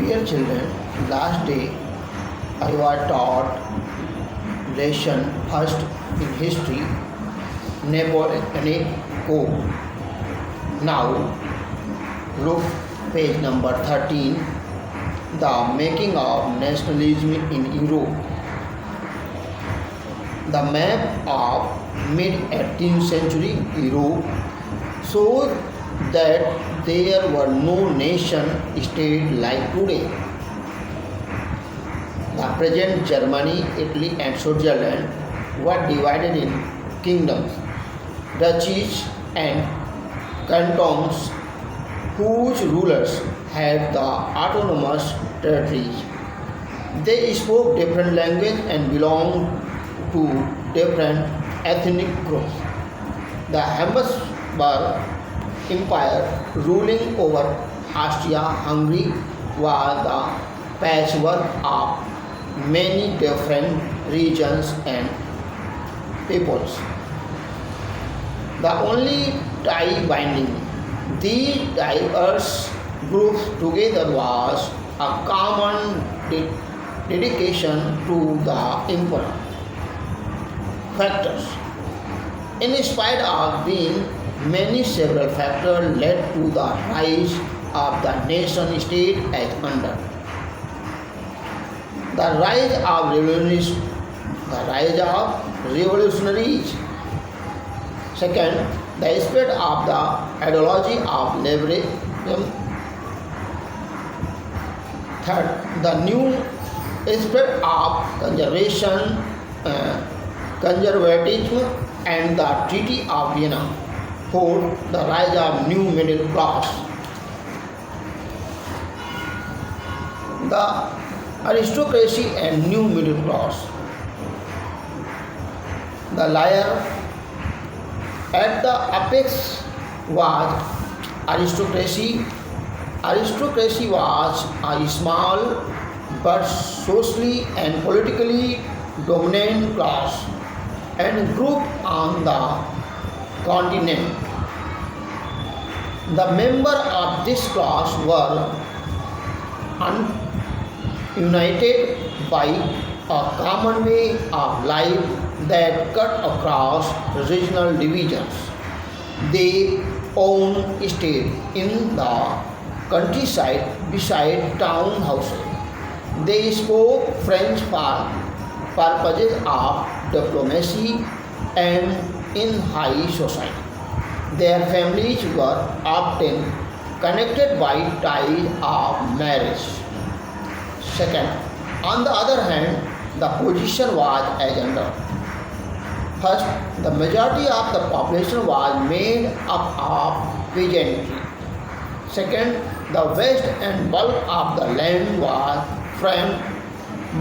Dear children, last day I was taught lesson first in history, Napoleonic War. Now look page number 13, the making of nationalism in Europe. The map of mid-18th century Europe shows that there were no nation state like today. The present Germany, Italy and Switzerland were divided in kingdoms, duchies and cantons whose rulers had the autonomous territories. They spoke different languages and belonged to different ethnic groups. The Habsburg Empire ruling over Austria-Hungary was the patchwork of many different regions and peoples. The only tie binding these diverse groups together was a common dedication to the emperor. Factors. In spite of being many, several factors led to the rise of the nation state as under. The rise of revolutionaries. Second, the spread of the ideology of liberalism. Third, the new spread of conservatism and the Treaty of Vienna. Fourth, the rise of new middle class. The aristocracy and new middle class. The layer at the apex was aristocracy. Aristocracy was a small but socially and politically dominant class and group on the continent. The members of this class were united by a common way of life that cut across regional divisions. They owned estate in the countryside beside town houses. They spoke French for purposes of diplomacy and in high society. Their families were often connected by ties of marriage. Second, on the other hand, the position was as under. First, the majority of the population was made up of peasantry. Second, the west and bulk of the land was framed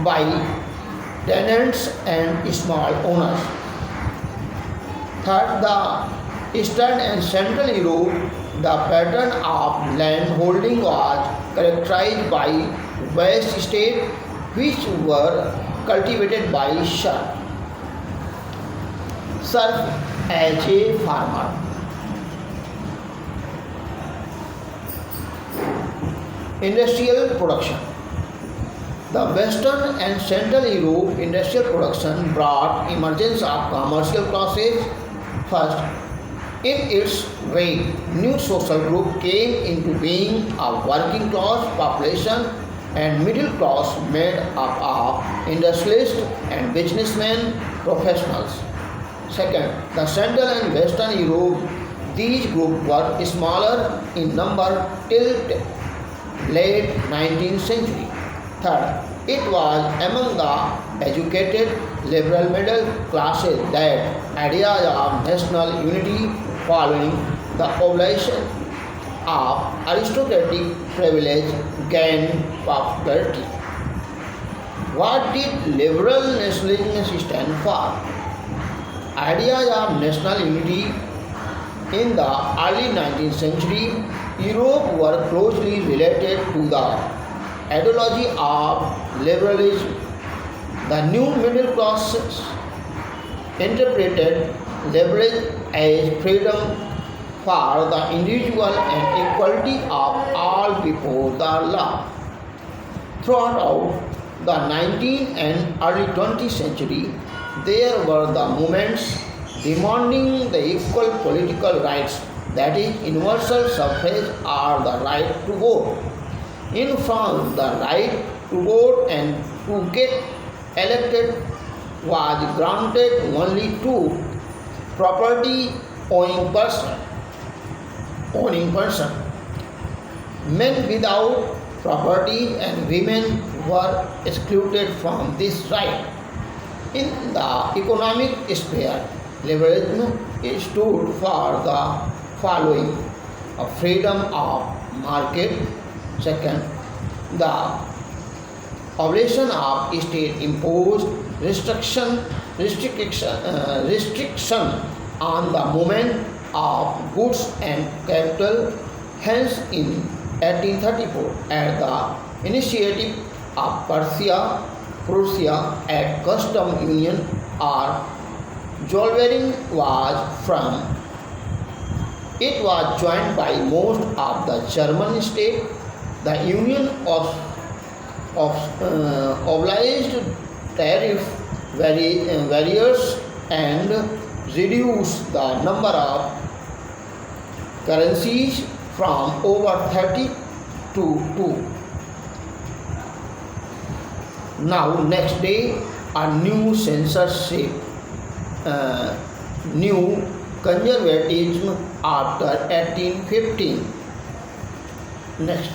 by tenants and small owners. Third, the eastern and central Europe, the pattern of land holding was characterized by vast estates which were cultivated by serfs as a farmer. Industrial production. The Western and Central Europe industrial production brought emergence of commercial classes. First, in its wake, new social group came into being, a working class population and middle class made up of industrialists and businessmen professionals. Second, the Central and Western Europe, these groups were smaller in number till late 19th century. Third, it was among the educated liberal middle classes that ideas of national unity following the abolition of aristocratic privilege gained popularity. What did liberal nationalism stand for? Ideas of national unity in the early 19th century Europe were closely related to the ideology of liberalism. The new middle classes interpreted liberalism as freedom for the individual and equality of all before the law. Throughout the 19th and early 20th century, there were the movements demanding the equal political rights, that is, universal suffrage or the right to vote. In France, the right to vote and to get elected was granted only to property owning person. Men without property and women were excluded from this right. In the economic sphere, liberalism stood for the following: a freedom of market. Second, the abolition of state-imposed restriction on the movement of goods and capital. Hence, in 1834, at the initiative of Prussia, a custom union or Zollverein was formed. It was joined by most of the German states. The union obliged tariff barriers and reduced the number of currencies from over 30 to 2. Now, next day, a new censorship, new conservatism after 1815. Next.